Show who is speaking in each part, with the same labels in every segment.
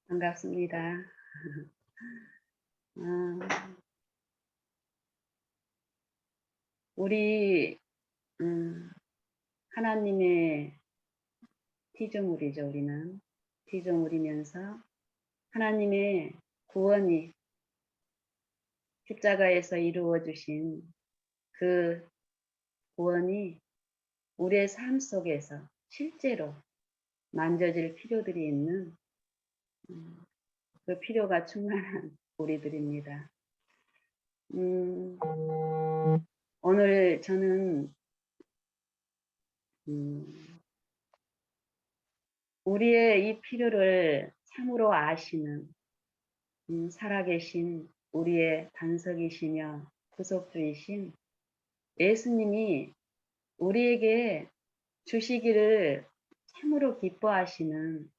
Speaker 1: 반갑습니다. 우리 하나님의 피조물이죠. 우리는 피조물이면서 하나님의 구원이 십자가에서 이루어 주신 그 구원이 우리의 삶 속에서 실제로 만져질 필요들이 있는 그 필요가 충만한 우리들입니다. 음, 오늘 저는 우리의 이 필요를 참으로 아시는 살아계신 우리의 반석이시며 구속주이신 예수님이 우리에게 주시기를 참으로 기뻐하시는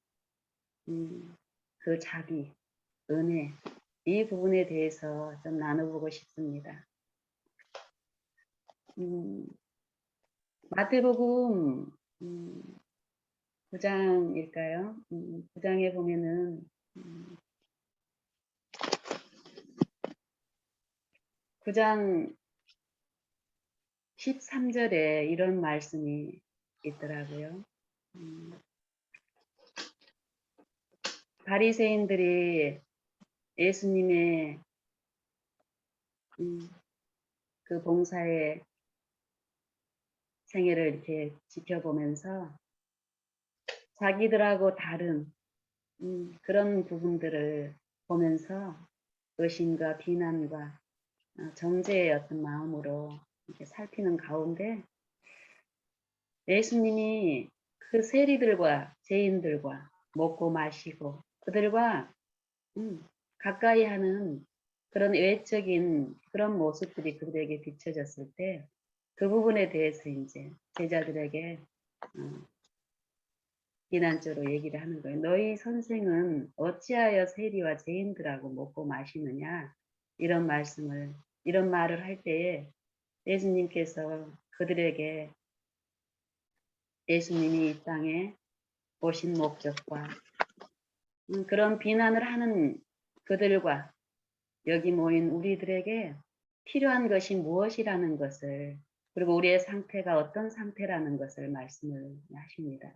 Speaker 1: 그 자비, 은혜, 이 부분에 대해서 좀 나눠보고 싶습니다. 마태복음 9장일까요? 9장에 보면은 9장 13절에 이런 말씀이 있더라고요. 바리새인들이 예수님의 그 봉사의 생애를 이렇게 지켜보면서 자기들하고 다른 그런 부분들을 보면서 의심과 비난과 정죄의 어떤 마음으로 이렇게 살피는 가운데 예수님이 그 세리들과 죄인들과 먹고 마시고 그들과 가까이 하는 그런 외적인 그런 모습들이 그들에게 비춰졌을 때 그 부분에 대해서 이제 제자들에게 비난적으로 얘기를 하는 거예요. 너희 선생은 어찌하여 세리와 죄인들하고 먹고 마시느냐? 이런 말을 할 때에 예수님께서 그들에게 예수님이 이 땅에 오신 목적과 그런 비난을 하는 그들과 여기 모인 우리들에게 필요한 것이 무엇이라는 것을, 그리고 우리의 상태가 어떤 상태라는 것을 말씀을 하십니다.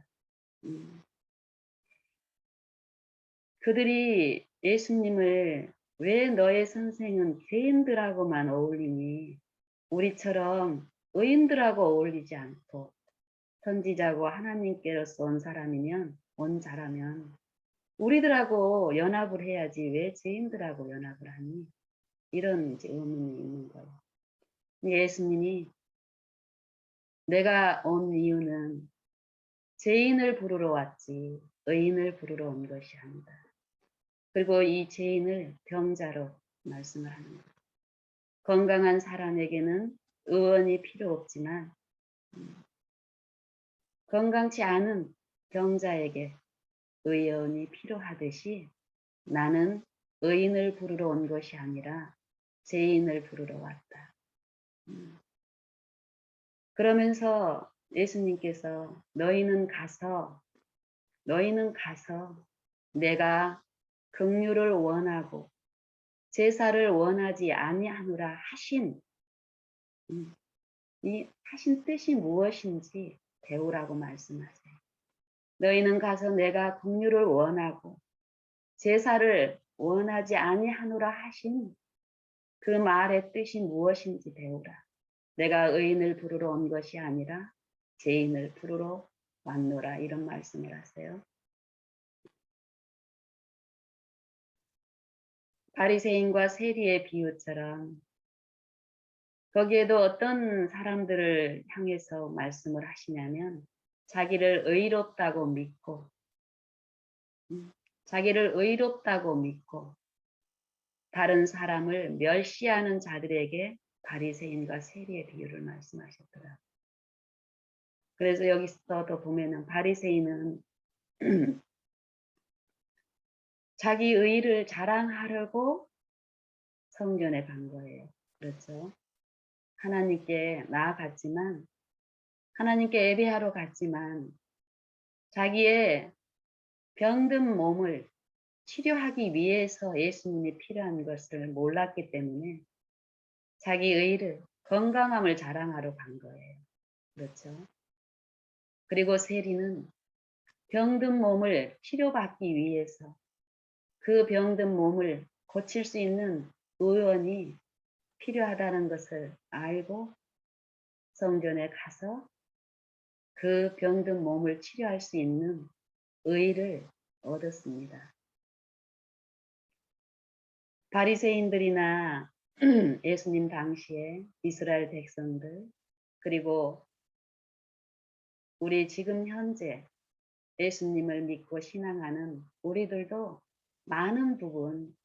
Speaker 1: 그들이 예수님을 왜 너의 선생은 죄인들하고만 어울리니 우리처럼 의인들하고 어울리지 않고 선지자고 하나님께로서 온 자라면 우리들하고 연합을 해야지 왜 죄인들하고 연합을 하니? 이런 이제 의문이 있는 거예요. 예수님이 내가 온 이유는 죄인을 부르러 왔지 의인을 부르러 온 것이 아니다. 그리고 이 죄인을 병자로 말씀을 하는 거예요. 건강한 사람에게는 의원이 필요 없지만 건강치 않은 병자에게 의원이 필요하듯이 나는 의인을 부르러 온 것이 아니라 죄인을 부르러 왔다. 그러면서 예수님께서 너희는 가서 내가 긍휼을 원하고 제사를 원하지 아니하노라 하신 이 하신 뜻이 무엇인지 배우라고 말씀하세요. 너희는 가서 내가 긍휼을 원하고 제사를 원하지 아니하노라 하신 그 말의 뜻이 무엇인지 배우라. 내가 의인을 부르러 온 것이 아니라 죄인을 부르러 왔노라. 이런 말씀을 하세요. 바리새인과 세리의 비유처럼 거기에도 어떤 사람들을 향해서 말씀을 하시냐면 자기를 의롭다고 믿고 다른 사람을 멸시하는 자들에게 바리새인과 세리의 비유를 말씀하셨더라. 그래서 여기서도 보면은 바리새인은 자기 의를 자랑하려고 성전에 간 거예요. 그렇죠? 하나님께 나아갔지만 하나님께 예배하러 갔지만 자기의 병든 몸을 치료하기 위해서 예수님이 필요한 것을 몰랐기 때문에 자기 의를, 건강함을 자랑하러 간 거예요. 그렇죠? 그리고 세리는 병든 몸을 치료받기 위해서 그 병든 몸을 고칠 수 있는 의원이 필요하다는 것을 알고 성전에 가서 그 병든 몸을 치료할 수 있는 의를 얻었습니다. 바리새인들이나 예수님 당시에 이스라엘 백성들, 그리고 우리 지금 현재 예수님을 믿고 신앙하는 우리들도 많은 부분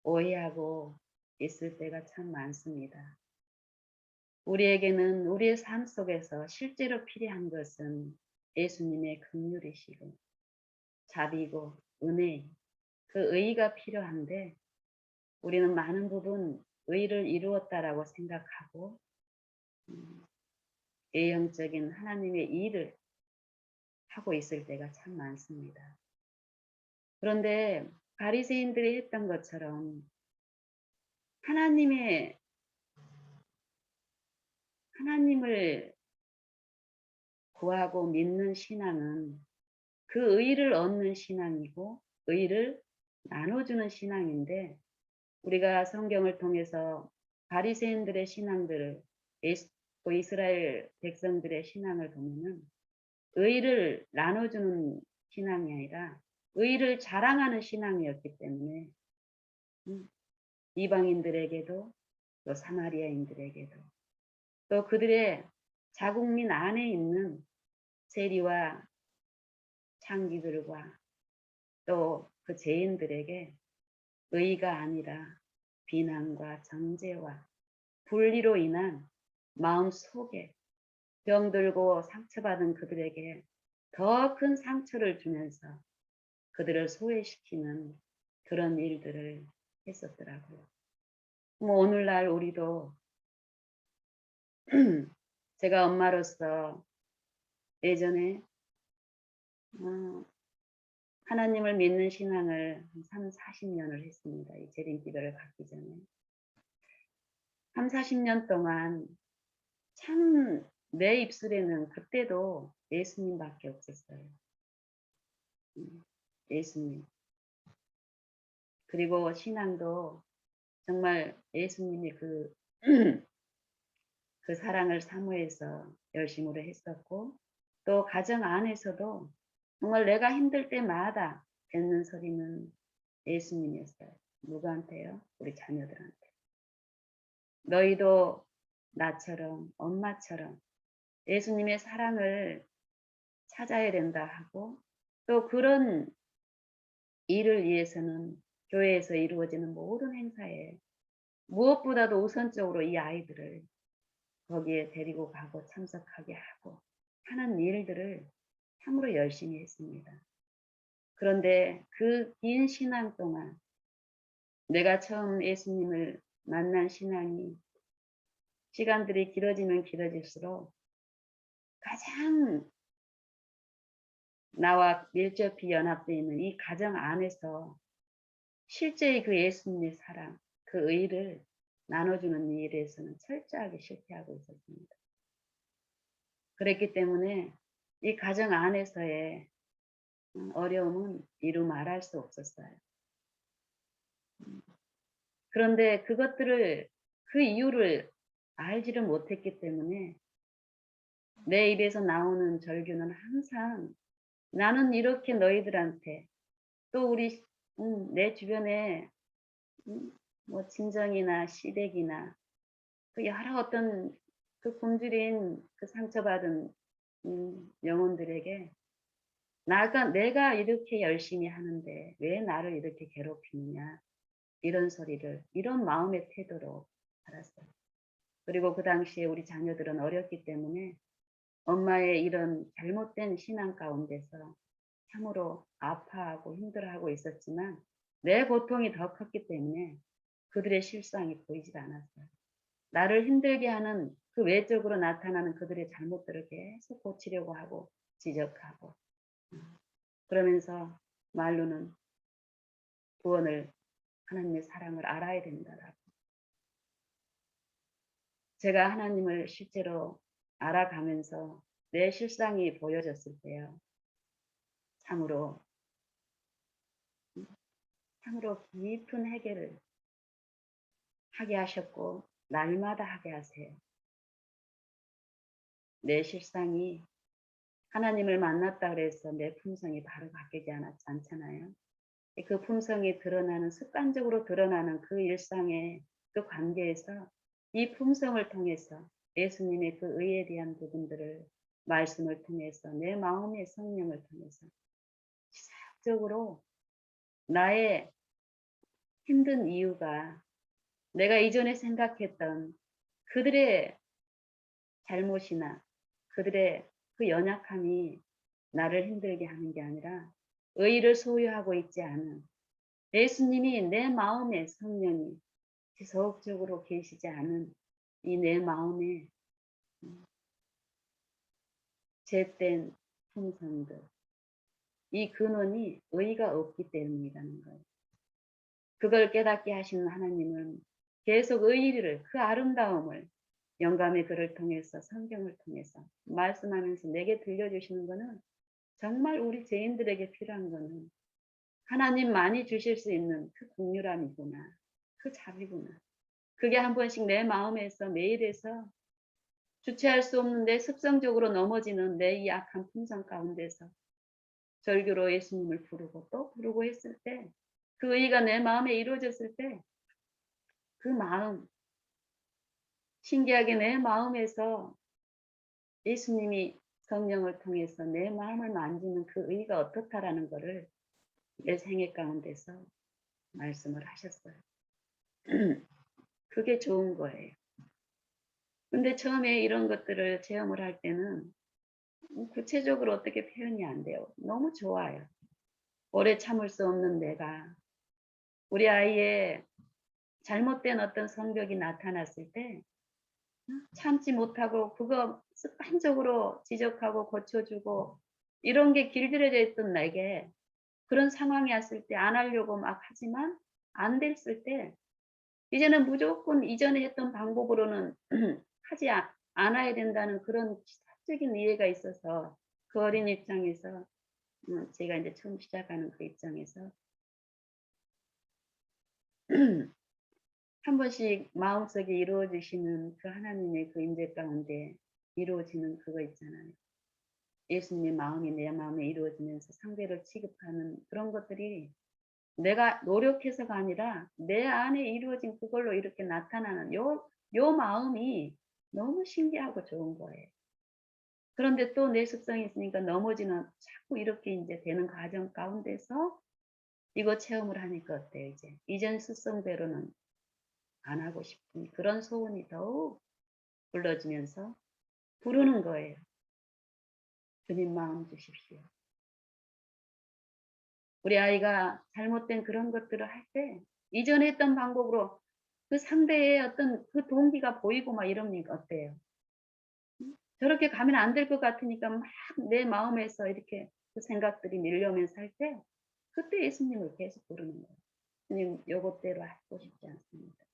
Speaker 1: 오해하고 있을 때가 참 많습니다. 우리에게는 우리의 삶 속에서 실제로 필요한 것은 예수님의 긍휼이시고 자비고 은혜, 그 의가 필요한데 우리는 많은 부분 의를 이루었다라고 생각하고 예형적인 하나님의 일을 하고 있을 때가 참 많습니다. 그런데 바리새인들이 했던 것처럼 하나님을 구하고 믿는 신앙은 그 의를 얻는 신앙이고 의를 나눠주는 신앙인데, 우리가 성경을 통해서 바리새인들의 신앙들을, 이스라엘 백성들의 신앙을 보면은 의를 나눠주는 신앙이 아니라 의를 자랑하는 신앙이었기 때문에 이방인들에게도 또 사마리아인들에게도 또 그들의 자국민 안에 있는 세리와 창기들과 또 그 죄인들에게 의가 아니라 비난과 정죄와 분리로 인한 마음 속에 병들고 상처받은 그들에게 더 큰 상처를 주면서 그들을 소외시키는 그런 일들을 했었더라고요. 뭐 오늘날 우리도 제가 엄마로서 예전에 하나님을 믿는 신앙을 한 40년을 했습니다. 이 재림기도를 받기 전에. 40년 동안 참 내 입술에는 그때도 예수님밖에 없었어요. 예수님. 그리고 신앙도 정말 예수님이 그 사랑을 사모해서 열심으로 했었고, 또 가정 안에서도 정말 내가 힘들 때마다 듣는 소리는 예수님이었어요. 누구한테요? 우리 자녀들한테. 너희도 나처럼, 엄마처럼 예수님의 사랑을 찾아야 된다 하고, 또 그런 일을 위해서는 교회에서 이루어지는 모든 행사에 무엇보다도 우선적으로 이 아이들을 거기에 데리고 가고 참석하게 하고 하는 일들을 참으로 열심히 했습니다. 그런데 그 긴 신앙 동안 내가 처음 예수님을 만난 신앙이 시간들이 길어지면 길어질수록 가장 나와 밀접히 연합되어 있는 이 가정 안에서 실제의 그 예수님의 사랑, 그 의를 나눠주는 일에서는 철저하게 실패하고 있었습니다. 그랬기 때문에 이 가정 안에서의 어려움은 이루 말할 수 없었어요. 그런데 그 이유를 알지를 못했기 때문에 내 입에서 나오는 절규는 항상 나는 이렇게 너희들한테 또 내 주변에 뭐 친정이나 시댁이나 그 여러 어떤 그 굶주린 그 상처받은 영혼들에게 내가 이렇게 열심히 하는데 왜 나를 이렇게 괴롭히느냐, 이런 소리를 이런 마음의 태도로 살았어요. 그리고 그 당시에 우리 자녀들은 어렸기 때문에 엄마의 이런 잘못된 신앙 가운데서 참으로 아파하고 힘들어하고 있었지만 내 고통이 더 컸기 때문에 그들의 실상이 보이질 않았어요. 나를 힘들게 하는 그 외적으로 나타나는 그들의 잘못들을 계속 고치려고 하고 지적하고 그러면서 말로는 구원을, 하나님의 사랑을 알아야 된다라고. 제가 하나님을 실제로 알아가면서 내 실상이 보여졌을 때요. 참으로, 참으로 깊은 해결을 하게 하셨고, 날마다 하게 하세요. 내 실상이 하나님을 만났다 그래서 내 품성이 바로 바뀌지 않잖아요. 그 품성이 드러나는, 습관적으로 드러나는 그 일상의 그 관계에서 이 품성을 통해서 예수님의 그 의에 대한 부분들을 말씀을 통해서 내 마음의 성령을 통해서 시작적으로 나의 힘든 이유가 내가 이전에 생각했던 그들의 잘못이나 그들의 그 연약함이 나를 힘들게 하는 게 아니라 의를 소유하고 있지 않은 예수님이 내 마음에 성령이 지속적으로 계시지 않은 이 내 마음에 죄된 품성들, 이 근원이 의가 없기 때문이라는 거예요. 그걸 깨닫게 하시는 하나님은 계속 의를, 그 아름다움을 영감의 글을 통해서, 성경을 통해서 말씀하면서 내게 들려주시는 것은 정말 우리 죄인들에게 필요한 것은 하나님만이 주실 수 있는 그 긍휼함이구나, 그 자비구나. 그게 한 번씩 내 마음에서, 매일에서 주체할 수 없는데 습성적으로 넘어지는 내 이 약한 품성 가운데서 절규로 예수님을 부르고 또 부르고 했을 때, 그 의가 내 마음에 이루어졌을 때, 그 마음, 신기하게 내 마음에서 예수님이 성령을 통해서 내 마음을 만지는 그 의가 어떻다라는 것을 내 생애 가운데서 말씀을 하셨어요. 그게 좋은 거예요. 근데 처음에 이런 것들을 체험을 할 때는 구체적으로 어떻게 표현이 안 돼요. 너무 좋아요. 오래 참을 수 없는 내가 우리 아이의 잘못된 어떤 성격이 나타났을 때 참지 못하고 그거 습관적으로 지적하고 고쳐주고 이런 게 길들여져 있던 내게 그런 상황이 왔을 때 안 하려고 막 하지만 안 됐을 때 이제는 무조건 이전에 했던 방법으로는 하지 않아야 된다는 그런 지적인 이해가 있어서 그 어린 입장에서 제가 이제 처음 시작하는 그 입장에서 한 번씩 마음속에 이루어지시는 그 하나님의 그 임재 가운데 이루어지는 그거 있잖아요. 예수님의 마음이 내 마음에 이루어지면서 상대를 취급하는 그런 것들이 내가 노력해서가 아니라 내 안에 이루어진 그걸로 이렇게 나타나는 요 마음이 너무 신기하고 좋은 거예요. 그런데 또 내 습성이 있으니까 넘어지는 자꾸 이렇게 이제 되는 과정 가운데서 이거 체험을 하니까 어때요, 이제? 이전 습성대로는 안 하고 싶은 그런 소원이 더욱 불러지면서 부르는 거예요. 주님 마음 주십시오. 우리 아이가 잘못된 그런 것들을 할 때 이전에 했던 방법으로 그 상대의 어떤 그 동기가 보이고 막 이러니까 어때요? 저렇게 가면 안 될 것 같으니까 막 내 마음에서 이렇게 그 생각들이 밀려오면서 할 때 그때 예수님을 계속 부르는 거예요. 주님 요것대로 하고 싶지 않습니다.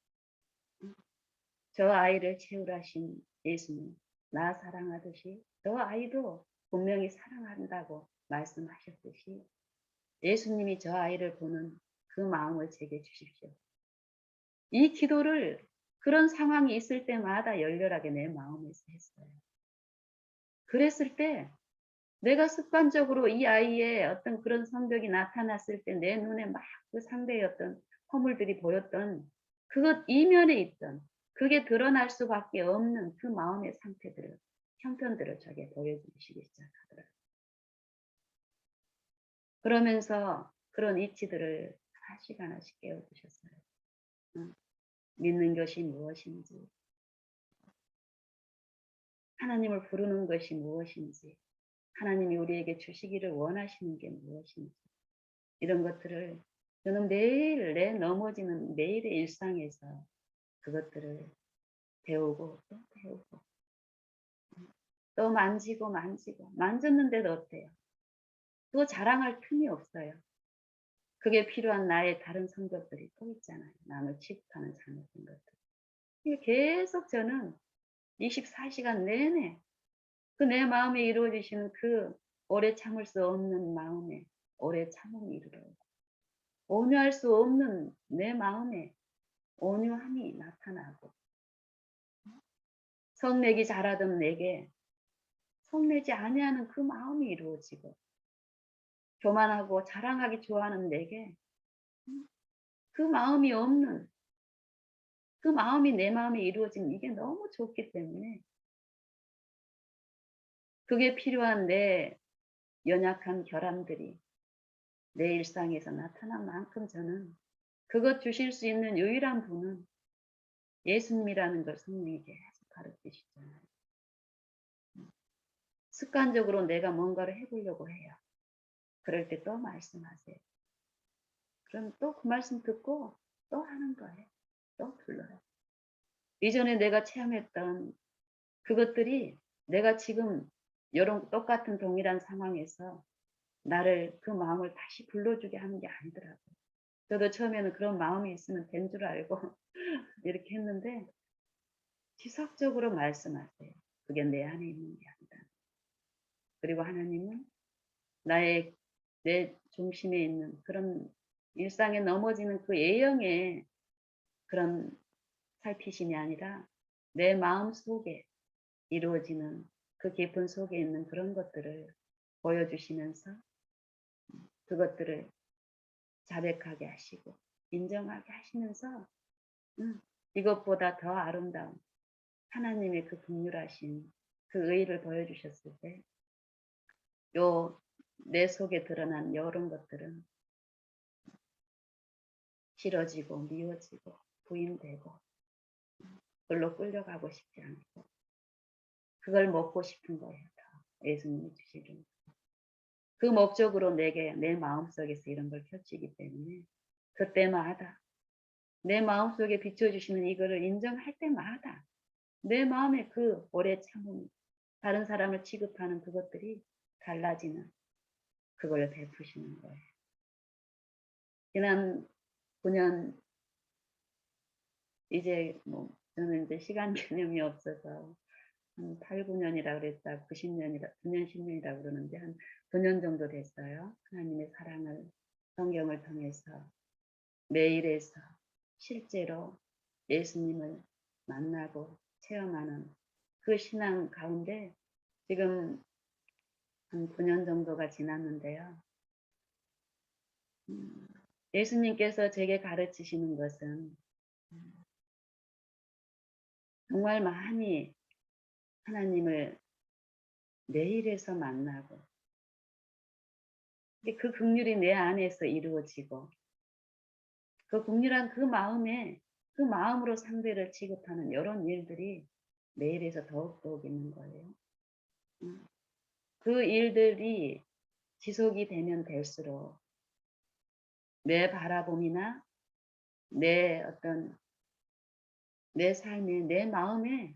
Speaker 1: 저 아이를 채우라신 예수님, 나 사랑하듯이 저 아이도 분명히 사랑한다고 말씀하셨듯이 예수님이 저 아이를 보는 그 마음을 제게 주십시오. 이 기도를 그런 상황이 있을 때마다 열렬하게 내 마음에서 했어요. 그랬을 때 내가 습관적으로 이 아이의 어떤 그런 성격이 나타났을 때 내 눈에 막 그 상대의 어떤 허물들이 보였던 그것 이면에 있던 그게 드러날 수밖에 없는 그 마음의 상태들을 형편들을 저게 보여주시기 시작하더라고요. 그러면서 그런 이치들을 하나씩 하나씩 깨워주셨어요. 믿는 것이 무엇인지, 하나님을 부르는 것이 무엇인지, 하나님이 우리에게 주시기를 원하시는 게 무엇인지, 이런 것들을 저는 매일 내 넘어지는 매일의 일상에서 그것들을 배우고 또 배우고 또 만지고 만지고 만졌는데도 어때요? 또 자랑할 틈이 없어요. 그게 필요한 나의 다른 성격들이 또 있잖아요. 남을 취급하는 잘못된 것들. 이게 계속 저는 24시간 내내 그 내 마음에 이루어지시는 그 오래 참을 수 없는 마음에 오래 참음이 이르러요. 온유할 수 없는 내 마음에 온유함이 나타나고, 성내기 잘하던 내게 성내지 아니하는 그 마음이 이루어지고, 교만하고 자랑하기 좋아하는 내게 그 마음이 없는, 그 마음이 내 마음에 이루어진 이게 너무 좋기 때문에, 그게 필요한 내 연약한 결함들이 내 일상에서 나타난 만큼 저는 그것 주실 수 있는 유일한 분은 예수님이라는 걸 성령이 계속 가르치시잖아요. 습관적으로 내가 뭔가를 해보려고 해요. 그럴 때 또 말씀하세요. 그럼 또 그 말씀 듣고 또 하는 거예요. 또 불러요. 이전에 내가 체험했던 그것들이 내가 지금 이런 똑같은 동일한 상황에서 나를 그 마음을 다시 불러주게 하는 게 아니더라고요. 저도 처음에는 그런 마음이 있으면 된 줄 알고 이렇게 했는데 지속적으로 말씀하세요. 그게 내 안에 있는 게 아니다. 그리고 하나님은 내 중심에 있는 그런 일상에 넘어지는 그 A형의 그런 살피심이 아니라 내 마음 속에 이루어지는 그 깊은 속에 있는 그런 것들을 보여주시면서 그것들을 자백하게 하시고 인정하게 하시면서 이것보다 더 아름다운 하나님의 그 긍휼하신 그 의를 보여주셨을 때 요 내 속에 드러난 이런 것들은 싫어지고 미워지고 부인되고 그걸로 끌려가고 싶지 않고 그걸 먹고 싶은 거예요. 더 예수님이 주시는 그 목적으로 내게 내 마음속에서 이런 걸 펼치기 때문에 그때마다 내 마음속에 비춰주시는 이거를 인정할 때마다 내 마음에 그 오래 참음, 다른 사람을 취급하는 그것들이 달라지는 그걸 베푸시는 거예요. 지난 9년 이제 뭐 저는 이제 시간 개념이 없어서 한 8, 9년이라 그랬다 90년이라 9년 10년이라 그러는데 한 9년 정도 됐어요. 하나님의 사랑을 성경을 통해서 매일에서 실제로 예수님을 만나고 체험하는 그 신앙 가운데 지금 한 9년 정도가 지났는데요. 예수님께서 제게 가르치시는 것은 정말 많이 하나님을 매일에서 만나고 그 긍휼이 내 안에서 이루어지고 그 긍휼한 그 마음에 그 마음으로 상대를 취급하는 이런 일들이 매일에서 더욱더욱 있는 거예요. 그 일들이 지속이 되면 될수록 내 바라봄이나 내 어떤 내 삶에 내 마음에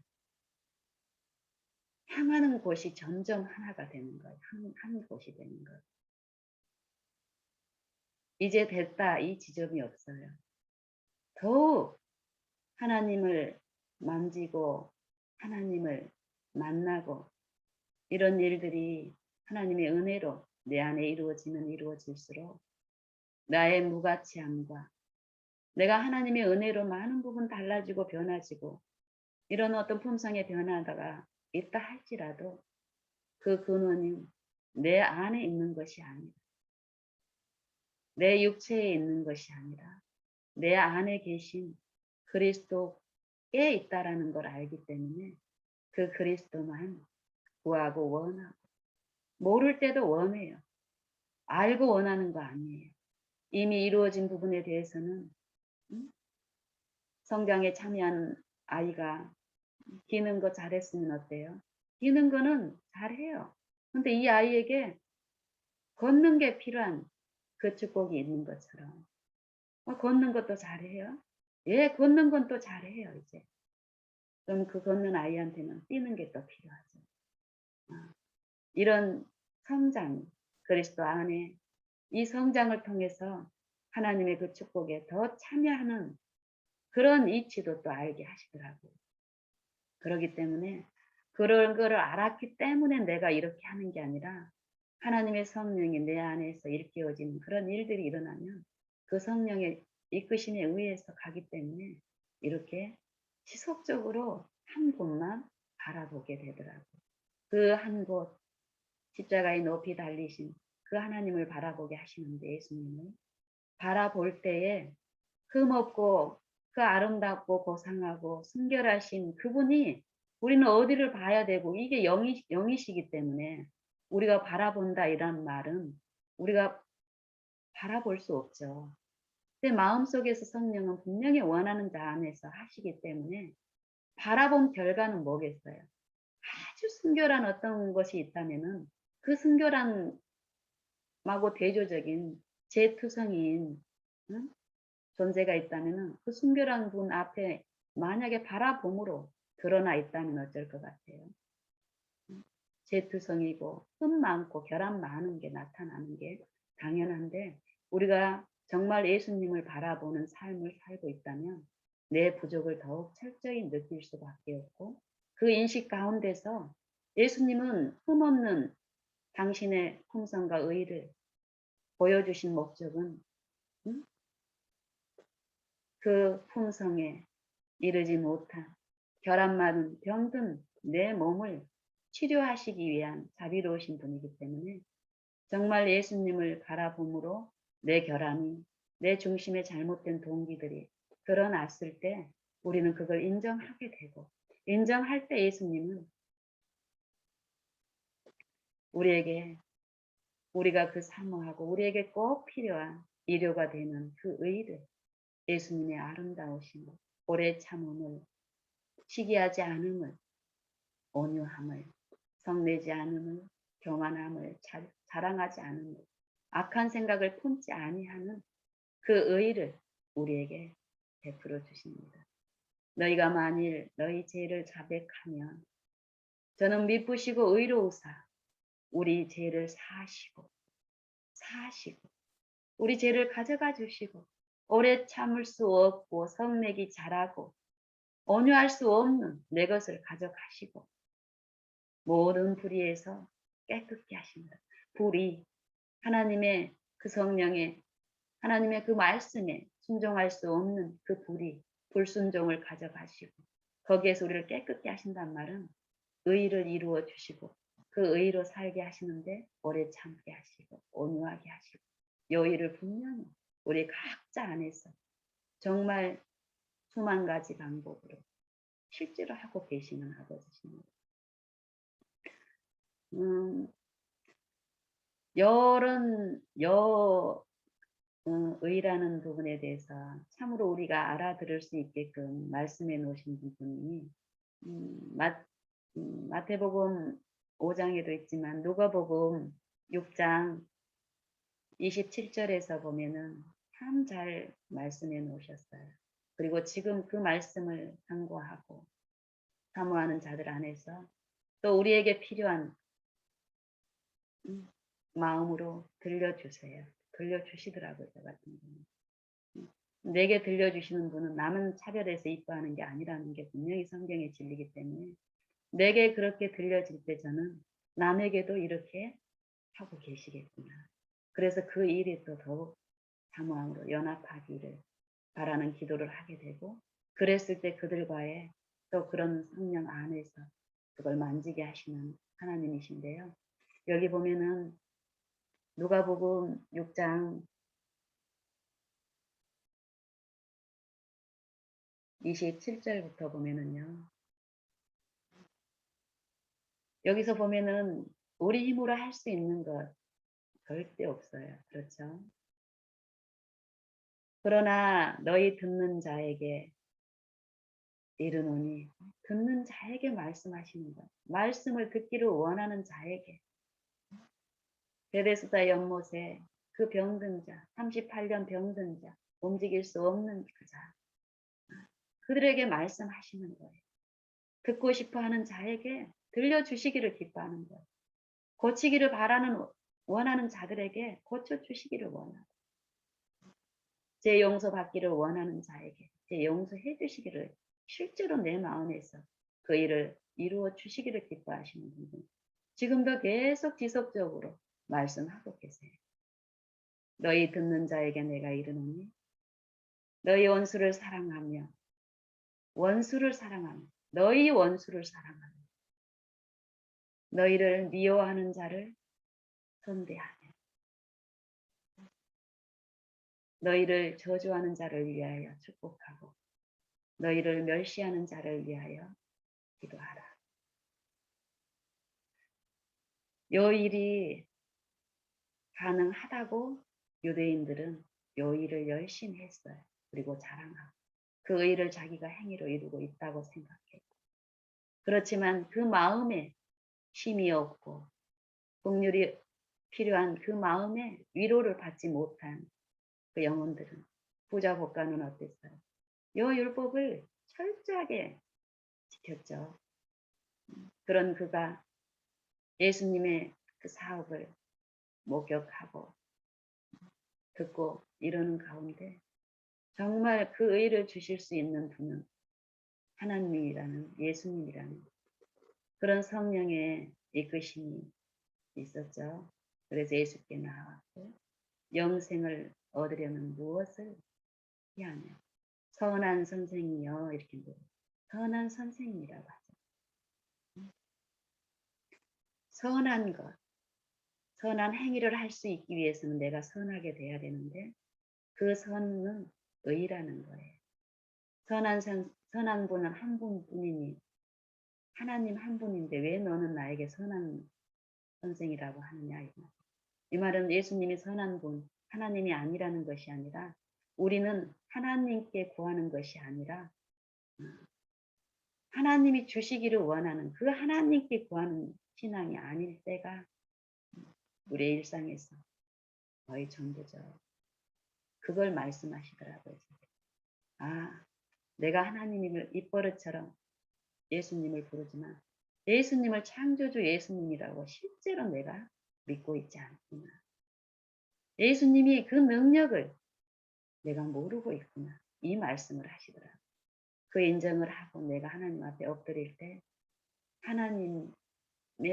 Speaker 1: 향하는 곳이 점점 하나가 되는 거예요. 한 곳이 되는 거예요. 이제 됐다 이 지점이 없어요. 더욱 하나님을 만지고 하나님을 만나고 이런 일들이 하나님의 은혜로 내 안에 이루어지면 이루어질수록 나의 무가치함과 내가 하나님의 은혜로 많은 부분 달라지고 변화지고 이런 어떤 품성의 변화가 있다 할지라도 그 근원은 내 안에 있는 것이 아니라 내 육체에 있는 것이 아니라 내 안에 계신 그리스도에 있다라는 걸 알기 때문에 그 그리스도만 구하고 원하고 모를 때도 원해요. 알고 원하는 거 아니에요. 이미 이루어진 부분에 대해서는 성장에 참여한 아이가 기는 거 잘했으면 어때요? 기는 거는 잘해요. 근데 이 아이에게 걷는 게 필요한 그 축복이 있는 것처럼 걷는 것도 잘해요. 예, 걷는 건 또 잘해요 이제. 그럼 그 걷는 아이한테는 뛰는 게 또 필요하죠. 이런 성장 그리스도 안에 이 성장을 통해서 하나님의 그 축복에 더 참여하는 그런 이치도 또 알게 하시더라고요. 그렇기 때문에 그런 거를 알았기 때문에 내가 이렇게 하는 게 아니라 하나님의 성령이 내 안에서 일깨워지는 그런 일들이 일어나면 그 성령의 이끄심에 의해서 가기 때문에 이렇게 지속적으로 한 곳만 바라보게 되더라고요. 그 한 곳, 십자가의 높이 달리신 그 하나님을 바라보게 하시는데 예수님을 바라볼 때에 흠없고 그 아름답고 고상하고 순결하신 그분이 우리는 어디를 봐야 되고 이게 영이시기 때문에 우리가 바라본다 이란 말은 우리가 바라볼 수 없죠. 내 마음속에서 성령은 분명히 원하는 자 안에서 하시기 때문에 바라본 결과는 뭐겠어요? 아주 순결한 어떤 것이 있다면은 그 순결한 마고 대조적인 제 투성이인 응? 존재가 있다면은 그 순결한 분 앞에 만약에 바라봄으로 드러나 있다면 어쩔 것 같아요. 재투성이고 흠 많고 결함 많은 게 나타나는 게 당연한데 우리가 정말 예수님을 바라보는 삶을 살고 있다면 내 부족을 더욱 철저히 느낄 수밖에 없고 그 인식 가운데서 예수님은 흠없는 당신의 품성과 의를 보여주신 목적은 음? 그 품성에 이르지 못한 결함 많은 병든 내 몸을 치료하시기 위한 자비로우신 분이기 때문에 정말 예수님을 바라봄으로 내 결함이 내 중심의 잘못된 동기들이 드러났을 때 우리는 그걸 인정하게 되고 인정할 때 예수님은 우리에게 우리가 그 사모하고 우리에게 꼭 필요한 일요가 되는 그 의를 예수님의 아름다우심을 오래 참음을 시기하지 않음을 온유함을 성내지 않음을 교만함을 자랑하지 않음을 악한 생각을 품지 아니하는 그 의를 우리에게 베풀어 주십니다. 너희가 만일 너희 죄를 자백하면 저는 미쁘시고 의로우사 우리 죄를 사시고 우리 죄를 가져가 주시고 오래 참을 수 없고 성내기 잘하고 온유할 수 없는 내 것을 가져가시고 모든 불의에서 깨끗게 하신다. 불의, 하나님의 그 성령에 하나님의 그 말씀에 순종할 수 없는 그 불의, 불순종을 가져가시고 거기에서 우리를 깨끗게 하신단 말은 의를 이루어 주시고 그 의로 살게 하시는데 오래 참게 하시고 온유하게 하시고 요일을 분명히 우리 각자 안에서 정말 수만 가지 방법으로 실제로 하고 계시는 아버지십니다. 의라는 부분에 대해서 참으로 우리가 알아들을 수 있게끔 말씀해 놓으신 분이 마태복음 5장에도 있지만 누가복음 6장 27절에서 보면은 참 잘 말씀해 놓으셨어요. 그리고 지금 그 말씀을 상고하고 사모하는 자들 안에서 또 우리에게 필요한 마음으로 들려주세요. 들려주시더라고요. 저 같은 경우는. 내게 들려주시는 분은 남은 차별해서 이뻐하는 게 아니라는 게 분명히 성경의 진리이기 때문에 내게 그렇게 들려질 때 저는 남에게도 이렇게 하고 계시겠구나. 그래서 그 일이 또 더욱 사모함으로 연합하기를 바라는 기도를 하게 되고 그랬을 때 그들과의 또 그런 성령 안에서 그걸 만지게 하시는 하나님이신데요. 여기 보면은 누가복음 6장 27절부터 보면은요. 여기서 보면은 우리 힘으로 할 수 있는 것 절대 없어요. 그렇죠? 그러나 너희 듣는 자에게 이르노니 듣는 자에게 말씀하시는 것. 말씀을 듣기를 원하는 자에게 베데스다 연못에 그 병든 자, 38년 병든 자, 움직일 수 없는 그 자, 그들에게 말씀하시는 거예요. 듣고 싶어 하는 자에게 들려주시기를 기뻐하는 거예요. 고치기를 원하는 자들에게 고쳐주시기를 원하고 제 용서받기를 원하는 자에게 제 용서해 주시기를 실제로 내 마음에서 그 일을 이루어 주시기를 기뻐하시는 분들 지금도 계속 지속적으로 말씀하고 계세요. 너희 듣는 자에게 내가 이르노니 너희 원수를 사랑하며 너희 원수를 사랑하며 너희를 미워하는 자를 선대하며 너희를 저주하는 자를 위하여 축복하고 너희를 멸시하는 자를 위하여 기도하라. 요 일이 가능하다고 유대인들은 요 일을 열심히 했어요. 그리고 자랑하고 그 의를 자기가 행위로 이루고 있다고 생각했고 그렇지만 그 마음에 힘이 없고 긍휼이 필요한 그 마음에 위로를 받지 못한 그 영혼들은 부자 복가는 어땠어요? 요 율법을 철저하게 지켰죠. 그런 그가 예수님의 그 사업을 목격하고 듣고 이러는 가운데 정말 그 의를 주실 수 있는 분은 하나님이라는 예수님이라는 그런 성령의 이끄심이 있었죠. 그래서 예수께 나왔고 영생을 얻으려면 무엇을 해야하며 선한 선생이여 이렇게 부르고 선한 선생이라고 하죠. 선한 것, 선한 행위를 할 수 있기 위해서는 내가 선하게 돼야 되는데 그 선은 의라는 거예요. 선한 분은 한 분뿐이니 하나님 한 분인데 왜 너는 나에게 선한 선생이라고 하느냐 이 말은 예수님이 선한 분 하나님이 아니라는 것이 아니라 우리는 하나님께 구하는 것이 아니라 하나님이 주시기를 원하는 그 하나님께 구하는 신앙이 아닐 때가 우리의 일상에서 거의 전부죠. 그걸 말씀하시더라고요. 아, 내가 하나님을 입버릇처럼 예수님을 부르지만 예수님을 창조주 예수님이라고 실제로 내가 믿고 있지 않구나. 예수님이 그 능력을 내가 모르고 있구나. 이 말씀을 하시더라고요. 그 인정을 하고 내가 하나님 앞에 엎드릴 때 하나님의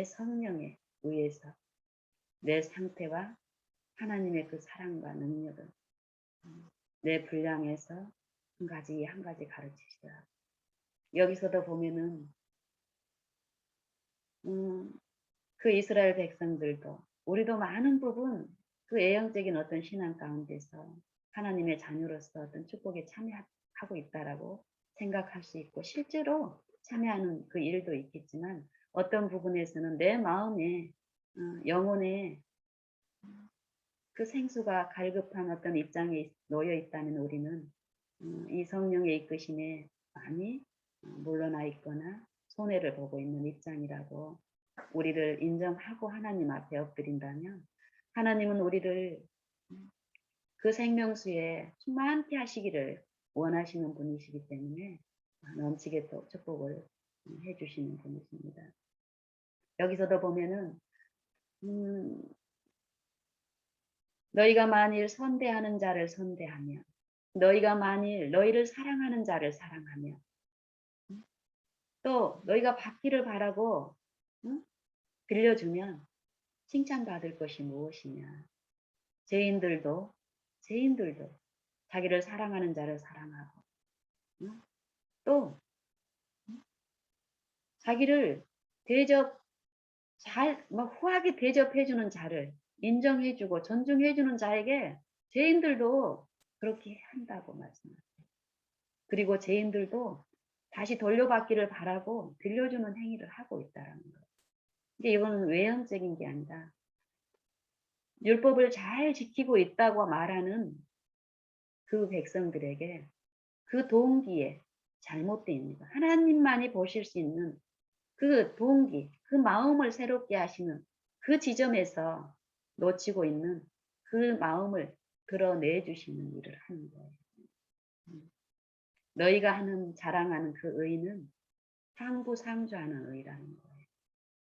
Speaker 1: 성령에 의해서 내 상태와 하나님의 그 사랑과 능력을 내 분량에서 한 가지 가르치시더라고요. 여기서도 보면은 그 이스라엘 백성들도 우리도 많은 부분 그 애형적인 어떤 신앙 가운데서 하나님의 자녀로서 어떤 축복에 참여하고 있다라고 생각할 수 있고 실제로 참여하는 그 일도 있겠지만 어떤 부분에서는 내 마음에 영혼에 그 생수가 갈급한 어떤 입장에 놓여 있다면 우리는 이 성령의 이끄심에 많이 물러나 있거나 손해를 보고 있는 입장이라고 우리를 인정하고 하나님 앞에 엎드린다면 하나님은 우리를 그 생명수에 충만케 하시기를 원하시는 분이시기 때문에 넘치게 또 축복을 해주시는 분이십니다. 여기서도 보면은 너희가 만일 선대하는 자를 선대하며 너희가 만일 너희를 사랑하는 자를 사랑하며 또 너희가 받기를 바라고 빌려주면 칭찬받을 것이 무엇이냐. 죄인들도 자기를 사랑하는 자를 사랑하고 또 자기를 후하게 대접해주는 자를 인정해주고 존중해주는 자에게 죄인들도 그렇게 한다고 말씀하세요. 그리고 죄인들도 다시 돌려받기를 바라고 빌려주는 행위를 하고 있다는 거예요. 근데 이거는 외형적인 게 아니라 율법을 잘 지키고 있다고 말하는 그 백성들에게 그 동기에 잘못되어 있는 거. 하나님만이 보실 수 있는 그 동기, 그 마음을 새롭게 하시는 그 지점에서 놓치고 있는 그 마음을 드러내 주시는 일을 하는 거예요. 너희가 자랑하는 그 의는 상부상조하는 의라는 거예요.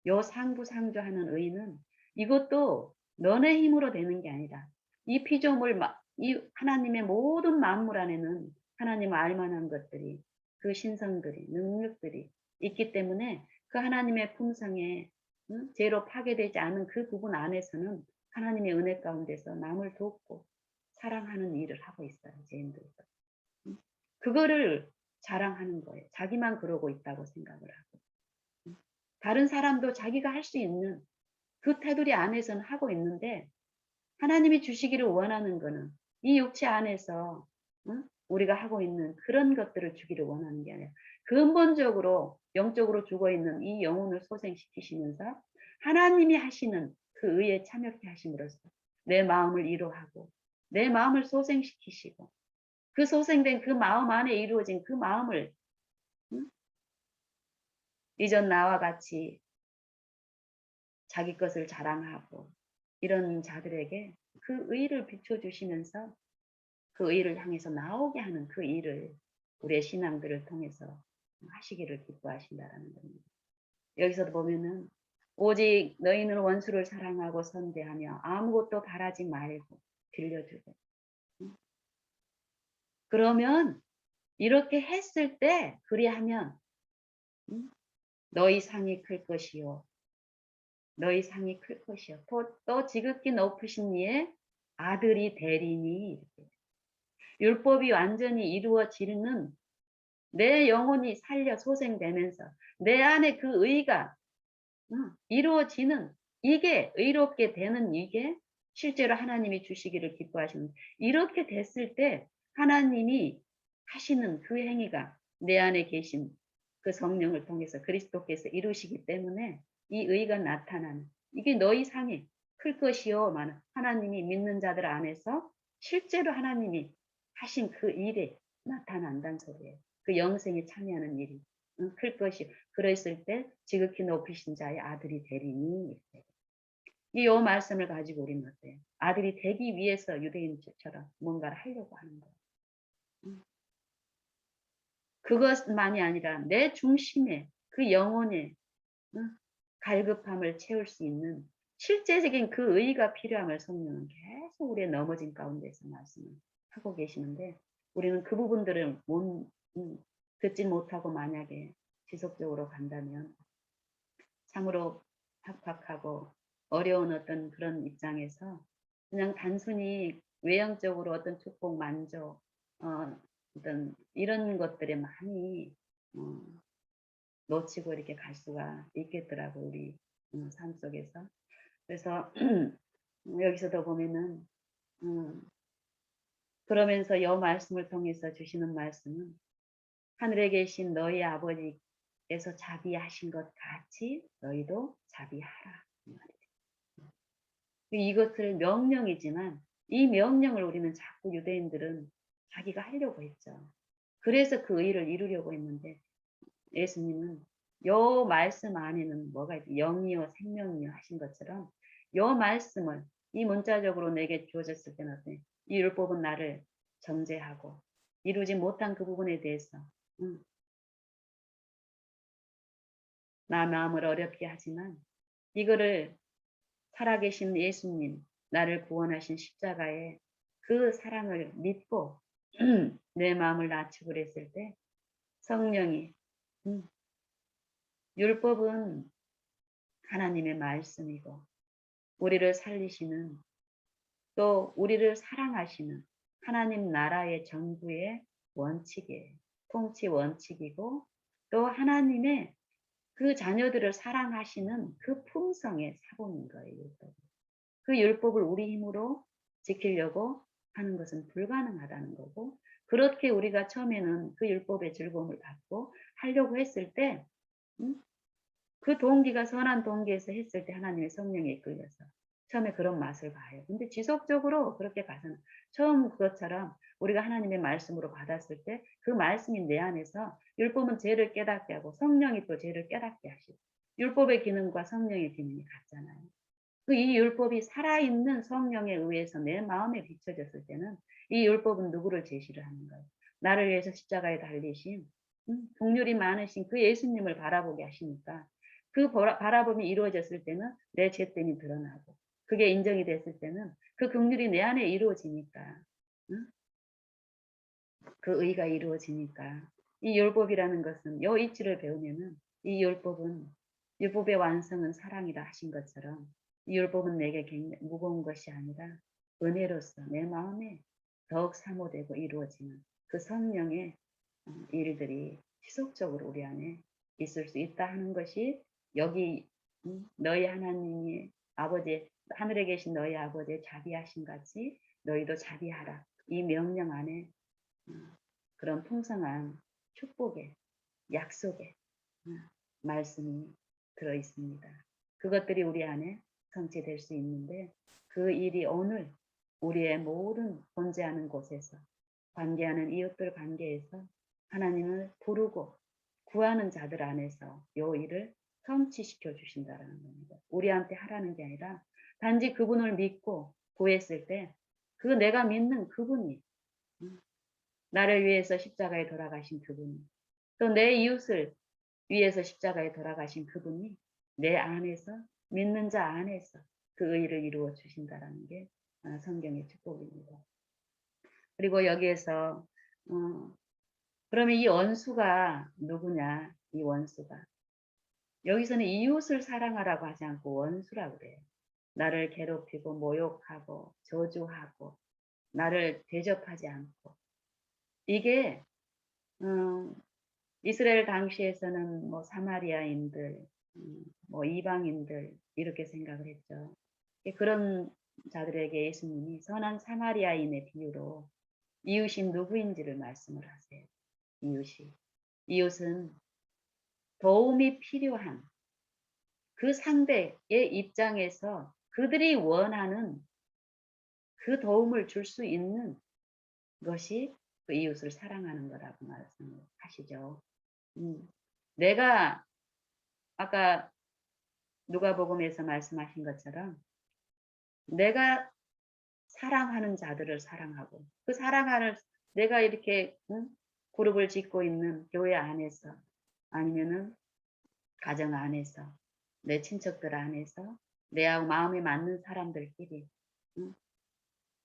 Speaker 1: 요 상부상조하는 의는 이것도 너네 힘으로 되는 게 아니라 이 피조물 이 하나님의 모든 만물 안에는 하나님을 알만한 것들이, 그 신성들이, 능력들이 있기 때문에 그 하나님의 품성에 죄로 파괴되지 않은 그 부분 안에서는 하나님의 은혜 가운데서 남을 돕고 사랑하는 일을 하고 있어요. 죄인들도. 그거를 자랑하는 거예요. 자기만 그러고 있다고 생각을 하고. 다른 사람도 자기가 할 수 있는 그 테두리 안에서는 하고 있는데 하나님이 주시기를 원하는 거는 이 육체 안에서 우리가 하고 있는 그런 것들을 주기를 원하는 게 아니라 근본적으로 영적으로 죽어 있는 이 영혼을 소생시키시면서 하나님이 하시는 그 의에 참여케 하심으로써 내 마음을 이루하고 내 마음을 소생시키시고 그 소생된 그 마음 안에 이루어진 그 마음을 이전 나와 같이 자기 것을 자랑하고 이런 자들에게 그 의를 비춰주시면서 그 의를 향해서 나오게 하는 그 일을 우리의 신앙들을 통해서 하시기를 기뻐하신다라는 겁니다. 여기서도 보면은 오직 너희는 원수를 사랑하고 선대하며 아무것도 바라지 말고 빌려주고 그러면 이렇게 했을 때 그리하면 너희 상이 클 것이요 너희 상이 클 것이요 또 지극히 높으신 이의 아들이 되리니 율법이 완전히 이루어지는 내 영혼이 살려 소생되면서 내 안에 그 의가 이루어지는 이게 의롭게 되는 이게 실제로 하나님이 주시기를 기뻐하시는 이렇게 됐을 때 하나님이 하시는 그 행위가 내 안에 계신 그 성령을 통해서 그리스도께서 이루시기 때문에 이 의가 나타나는 이게 너희 상이 클 것이요 만 하나님이 믿는 자들 안에서 실제로 하나님이 하신 그 일에 나타난다는 소리예요. 그 영생에 참여하는 일이 클 것이 그랬을 때 지극히 높으신 자의 아들이 되리니 이 말씀을 가지고 우리는 어때요? 아들이 되기 위해서 유대인처럼 뭔가를 하려고 하는 거예요. 그것만이 아니라 내 중심에 그 영혼의 갈급함을 채울 수 있는 실제적인 그 의의가 필요함을 성령은 계속 우리의 넘어진 가운데서 말씀을 하고 계시는데 우리는 그 부분들을 듣지 못하고 만약에 지속적으로 간다면 참으로 팍팍하고 어려운 어떤 그런 입장에서 그냥 단순히 외형적으로 어떤 축복, 만족, 어떤 이런 것들에 많이 놓치고 이렇게 갈 수가 있겠더라고 우리 삶 속에서. 그래서 여기서도 보면은 그러면서 여 말씀을 통해서 주시는 말씀은 하늘에 계신 너희 아버지께서 자비하신 것 같이 너희도 자비하라. 이것을 명령이지만 이 명령을 우리는 자꾸 유대인들은 자기가 하려고 했죠. 그래서 그 의를 이루려고 했는데 예수님은 요 말씀 안에는 뭐가 있지? 영이요 생명이요 하신 것처럼 요 말씀을 이 문자적으로 내게 주어졌을 때는 어때? 이 율법은 나를 정죄하고 이루지 못한 그 부분에 대해서 나 마음을 어렵게 하지만 이거를 살아계신 예수님 나를 구원하신 십자가의 그 사랑을 믿고 내 마음을 낮추고 그랬을 때 성령이 율법은 하나님의 말씀이고 우리를 살리시는 또 우리를 사랑하시는 하나님 나라의 정부의 원칙이에요. 통치 원칙이고 또 하나님의 그 자녀들을 사랑하시는 그 품성의 사본인 거예요. 율법. 그 율법을 우리 힘으로 지키려고 하는 것은 불가능하다는 거고 그렇게 우리가 처음에는 그 율법의 즐거움을 받고 하려고 했을 때 그 동기가 선한 동기에서 했을 때 하나님의 성령에 이끌려서 처음에 그런 맛을 봐요. 근데 지속적으로 그렇게 가서는 처음 그것처럼 우리가 하나님의 말씀으로 받았을 때 그 말씀이 내 안에서 율법은 죄를 깨닫게 하고 성령이 또 죄를 깨닫게 하시고 율법의 기능과 성령의 기능이 같잖아요. 그 이 율법이 살아있는 성령에 의해서 내 마음에 비춰졌을 때는 이 율법은 누구를 제시를 하는 거예요. 나를 위해서 십자가에 달리신 긍휼이 많으신 그 예수님을 바라보게 하시니까 그 바라봄이 이루어졌을 때는 내 죄됨이 드러나고 그게 인정이 됐을 때는 그 긍휼이 내 안에 이루어지니까 응? 그 의가 이루어지니까 이 율법이라는 것은 요 이치를 배우면은 이 율법의 완성은 사랑이라 하신 것처럼 이 율법은 내게 굉장히 무거운 것이 아니라 은혜로서 내 마음에 더욱 사모되고 이루어지는 그 성령의 일들이 지속적으로 우리 안에 있을 수 있다 하는 것이 여기 너희 하나님이 아버지 하늘에 계신 너희 아버지의 자비하신 같이 너희도 자비하라 이 명령 안에 그런 풍성한 축복의 약속의 말씀이 들어 있습니다. 그것들이 우리 안에 성취될 수 있는데 그 일이 오늘 우리의 모든 존재하는 곳에서 관계하는 이웃들 관계에서 하나님을 부르고 구하는 자들 안에서 요 일을 성취시켜 주신다라는 겁니다. 우리한테 하라는 게 아니라 단지 그분을 믿고 구했을 때 그 내가 믿는 그분이 나를 위해서 십자가에 돌아가신 그분이 또 내 이웃을 위해서 십자가에 돌아가신 그분이 내 안에서 믿는 자 안에서 그 의를 이루어 주신다라는 게 성경의 축복입니다. 그리고 여기에서 그러면 이 원수가 누구냐? 이 원수가 여기서는 이웃을 사랑하라고 하지 않고 원수라고 그래요. 나를 괴롭히고 모욕하고 저주하고 나를 대접하지 않고 이게 이스라엘 당시에서는 뭐 사마리아인들, 뭐 이방인들 이렇게 생각을 했죠. 그런 자들에게 예수님이 선한 사마리아인의 비유로 이웃이 누구인지를 말씀을 하세요. 이웃은 도움이 필요한 그 상대의 입장에서 그들이 원하는 그 도움을 줄 수 있는 것이 그 이웃을 사랑하는 거라고 말씀하시죠. 내가 아까 누가복음에서 말씀하신 것처럼 내가 사랑하는 자들을 사랑하고 그 사랑하는 내가 이렇게 그룹을 짓고 있는 교회 안에서 아니면은 가정 안에서 내 친척들 안에서 내하고 마음에 맞는 사람들끼리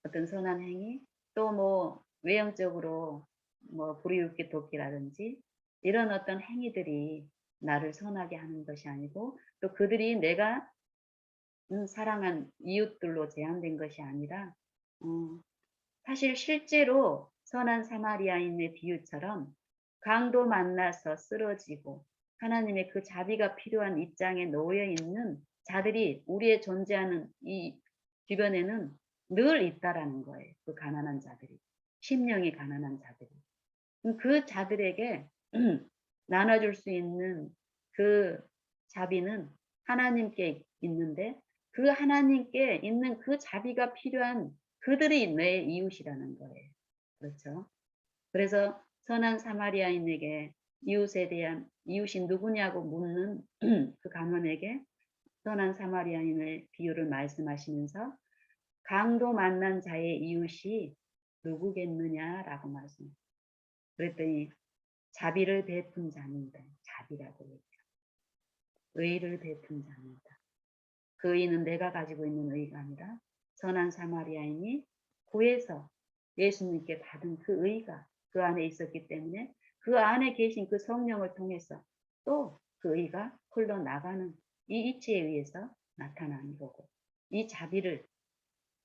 Speaker 1: 어떤 선한 행위 또 뭐 외형적으로 뭐 불이웃기 돕기라든지 이런 어떤 행위들이 나를 선하게 하는 것이 아니고 또 그들이 내가 사랑한 이웃들로 제한된 것이 아니라 사실 실제로 선한 사마리아인의 비유처럼 강도 만나서 쓰러지고 하나님의 그 자비가 필요한 입장에 놓여 있는 자들이 우리의 존재하는 이 주변에는 늘 있다라는 거예요. 그 가난한 자들이. 심령이 가난한 자들이. 그 자들에게 나눠줄 수 있는 그 자비는 하나님께 있는데 그 하나님께 있는 그 자비가 필요한 그들이 내 이웃이라는 거예요. 그렇죠? 그래서 선한 사마리아인에게 이웃에 대한 이웃이 누구냐고 묻는 그 간원에게 선한 사마리아인의 비유를 말씀하시면서 강도 만난 자의 이웃이 누구겠느냐라고 말씀해요. 그랬더니 자비를 베푼 자입니다. 자비라고 얘기해요. 의를 베푼 자입니다. 그 의는 내가 가지고 있는 의가 아니라 선한 사마리아인이 구해서 예수님께 받은 그 의가 그 안에 있었기 때문에 그 안에 계신 그 성령을 통해서 또 그 의가 흘러나가는 이 이치에 의해서 나타나는 거고 이 자비를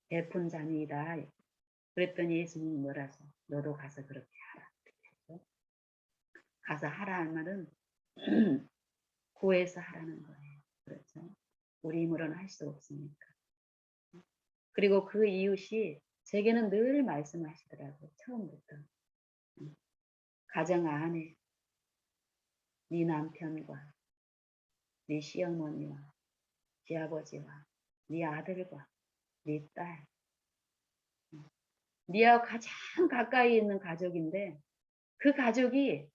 Speaker 1: 베푼 자니이다. 그랬더니 예수님이 뭐라서 너도 가서 그렇게 하라. 그렇죠? 가서 하라는 말은 구해서 하라는 거예요. 그렇죠? 우리 힘으로는 할 수 없으니까. 그리고 그 이웃이 제게는 늘 말씀하시더라고요. 처음부터. 가정 안에 네 남편과 네 시어머니와 시아버지와 네 아들과 네 딸, 네하고 가장 가까이 있는 가족인데 그 가족이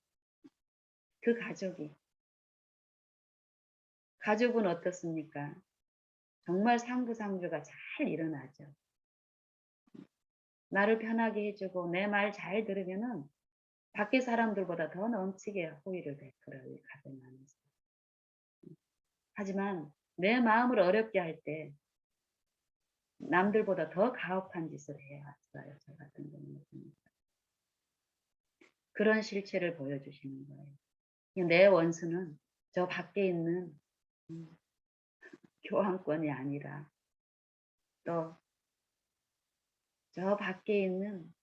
Speaker 1: 가족은 어떻습니까? 정말 상부상조가 잘 일어나죠. 나를 편하게 해주고 내 말 잘 들으면은 밖에 사람들보다 더 넘치게 호의를 베풀어요. 이 가정 안에서. 하지만 내 마음을 어렵게 할 때 남들보다 더 가혹한 짓을 해왔어요. 저 같은 경우는. 그런 실체를 보여주시는 거예요. 내 원수는 저 밖에 있는 음, 교환권이 아니라 또 저 밖에 있는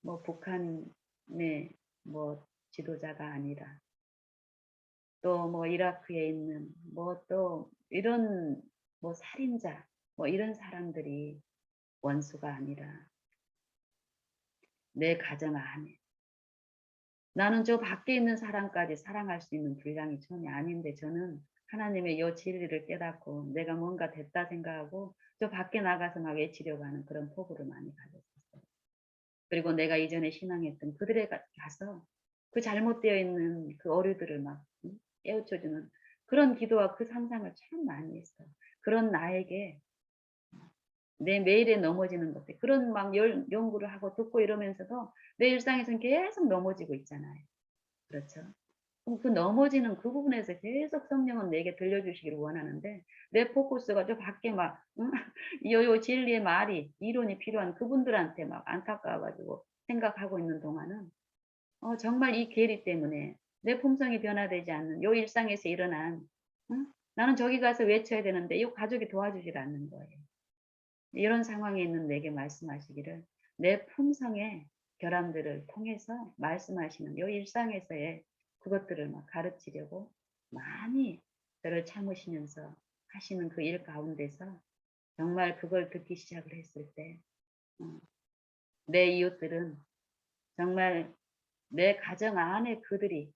Speaker 1: 뭐 북한의 뭐 지도자가 아니라 또 뭐 이라크에 있는 뭐 또 이런 뭐 살인자 뭐 이런 사람들이 원수가 아니라 내 가정 안에 나는 저 밖에 있는 사람까지 사랑할 수 있는 분량이 전혀 아닌데 저는 하나님의 요 진리를 깨닫고 내가 뭔가 됐다 생각하고 저 밖에 나가서 막 외치려고 하는 그런 포부를 많이 가졌었어요. 그리고 내가 이전에 신앙했던 그들에 가서 그 잘못되어 있는 그 오류들을 막 깨우쳐주는 그런 기도와 그 상상을 참 많이 했어요. 그런 나에게 내 매일에 넘어지는 것들 그런 막 연구를 하고 듣고 이러면서도 내 일상에서는 계속 넘어지고 있잖아요. 그렇죠? 그럼 그 넘어지는 그 부분에서 계속 성령은 내게 들려주시기를 원하는데 내 포커스가 저 밖에 막 요 진리의 말이 이론이 필요한 그분들한테 막 안타까워 가지고 생각하고 있는 동안은 정말 이 계리 때문에 내 품성이 변화되지 않는 요 일상에서 일어난 나는 저기 가서 외쳐야 되는데 요 가족이 도와주질 않는 거예요. 이런 상황에 있는 내게 말씀하시기를 내 품성의 결함들을 통해서 말씀하시는 요 일상에서의 그것들을 막 가르치려고 많이 저를 참으시면서 하시는 그 일 가운데서 정말 그걸 듣기 시작을 했을 때, 내 이웃들은 정말 내 가정 안에 그들이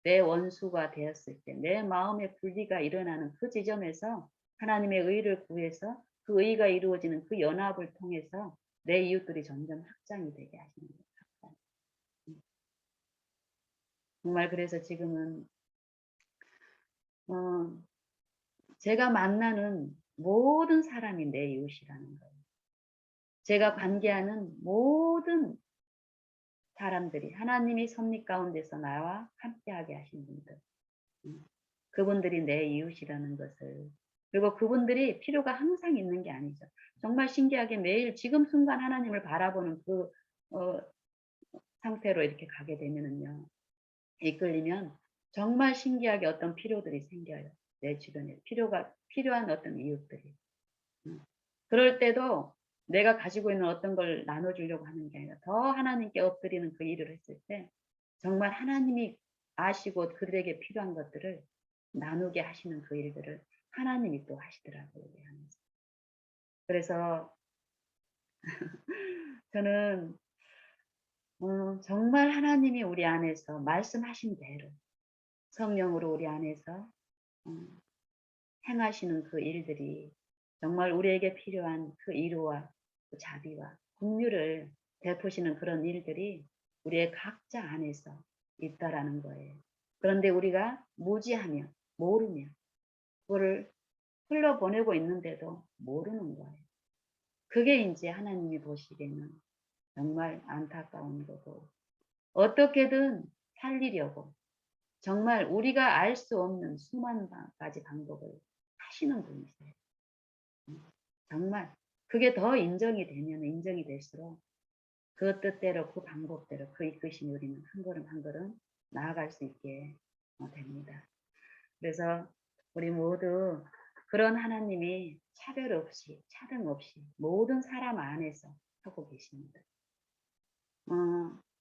Speaker 1: 내 원수가 되었을 때, 내 마음의 분리가 일어나는 그 지점에서 하나님의 의를 구해서 그 의가 이루어지는 그 연합을 통해서 내 이웃들이 점점 확장이 되게 하시는 거예요. 확장. 정말 그래서 지금은 어, 제가 만나는 모든 사람이 내 이웃이라는 거예요. 제가 관계하는 모든 사람들이 하나님이 섭리 가운데서 나와 함께하게 하신 분들, 그분들이 내 이웃이라는 것을 그리고 그분들이 필요가 항상 있는 게 아니죠. 정말 신기하게 매일 지금 순간 하나님을 바라보는 그 어, 상태로 이렇게 가게 되면은요. 이끌리면 정말 신기하게 어떤 필요들이 생겨요. 내 주변에 필요한 어떤 이웃들이. 음. 그럴 때도 내가 가지고 있는 어떤 걸 나눠주려고 하는 게 아니라 더 하나님께 엎드리는 그 일을 했을 때 정말 하나님이 아시고 그들에게 필요한 것들을 나누게 하시는 그 일들을 하나님이 또 하시더라고요. 그래서 저는 정말 하나님이 우리 안에서 말씀하신 대로 성령으로 우리 안에서 음, 행하시는 그 일들이 정말 우리에게 필요한 그 위로와 그 자비와 긍휼을 베푸시는 그런 일들이 우리의 각자 안에서 있다라는 거예요. 그런데 우리가 무지하며 모르며 그거를 흘려보내고 있는데도 모르는 거예요. 그게 이제 하나님이 보시기에는 정말 안타까운 거고 어떻게든 살리려고 정말 우리가 알 수 없는 수만 가지 방법을 하시는 분이세요. 정말 그게 더 인정이 되면 인정이 될수록 그 뜻대로 그 방법대로 그 이끄신 우리는 한 걸음 한 걸음 나아갈 수 있게 됩니다. 그래서 우리 모두 그런 하나님이 차별 없이 차등 없이 모든 사람 안에서 하고 계십니다.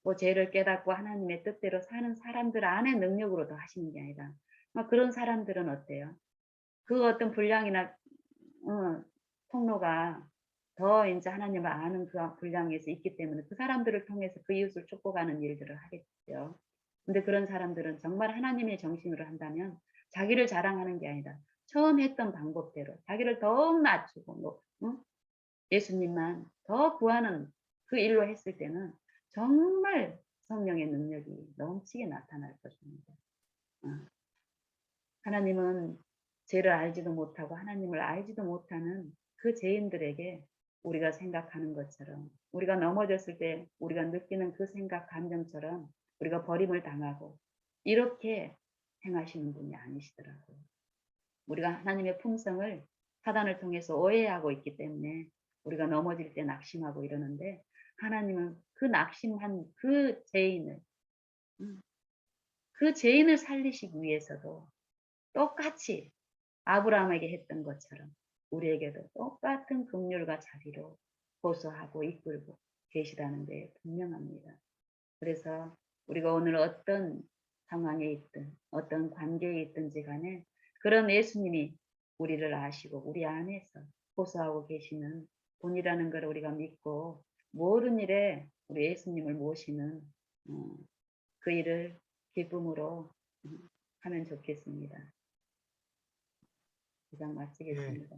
Speaker 1: 뭐 죄를 깨닫고 하나님의 뜻대로 사는 사람들 안에 능력으로도 하시는 게 아니라 그런 사람들은 어때요? 그 어떤 분량이나 통로가 더 이제 하나님을 아는 그 분량에서 있기 때문에 그 사람들을 통해서 그 이웃을 축복하는 일들을 하겠죠. 근데 그런 사람들은 정말 하나님의 정신으로 한다면 자기를 자랑하는 게 아니라 처음 했던 방법대로 자기를 더욱 낮추고 뭐, 예수님만 더 구하는 그 일로 했을 때는 정말 성령의 능력이 넘치게 나타날 것입니다. 어. 하나님은 죄를 알지도 못하고 하나님을 알지도 못하는 그 죄인들에게 우리가 생각하는 것처럼 우리가 넘어졌을 때 우리가 느끼는 그 생각 감정처럼 우리가 버림을 당하고 이렇게 행하시는 분이 아니시더라고요. 우리가 하나님의 품성을 사단을 통해서 오해하고 있기 때문에 우리가 넘어질 때 낙심하고 이러는데 하나님은 그 낙심한 그 죄인을 음 그 죄인을 살리시기 위해서도 똑같이 아브라함에게 했던 것처럼 우리에게도 똑같은 긍휼과 자비로 호소하고 이끌고 계시다는 데 분명합니다. 그래서 우리가 오늘 어떤 상황에 있든 어떤 관계에 있든지 간에 그런 예수님이 우리를 아시고 우리 안에서 호소하고 계시는 분이라는 걸 우리가 믿고 모든 일에 우리 예수님을 모시는 어, 그 일을 기쁨으로 하면 좋겠습니다. 이상
Speaker 2: 예.
Speaker 1: 마치겠습니다.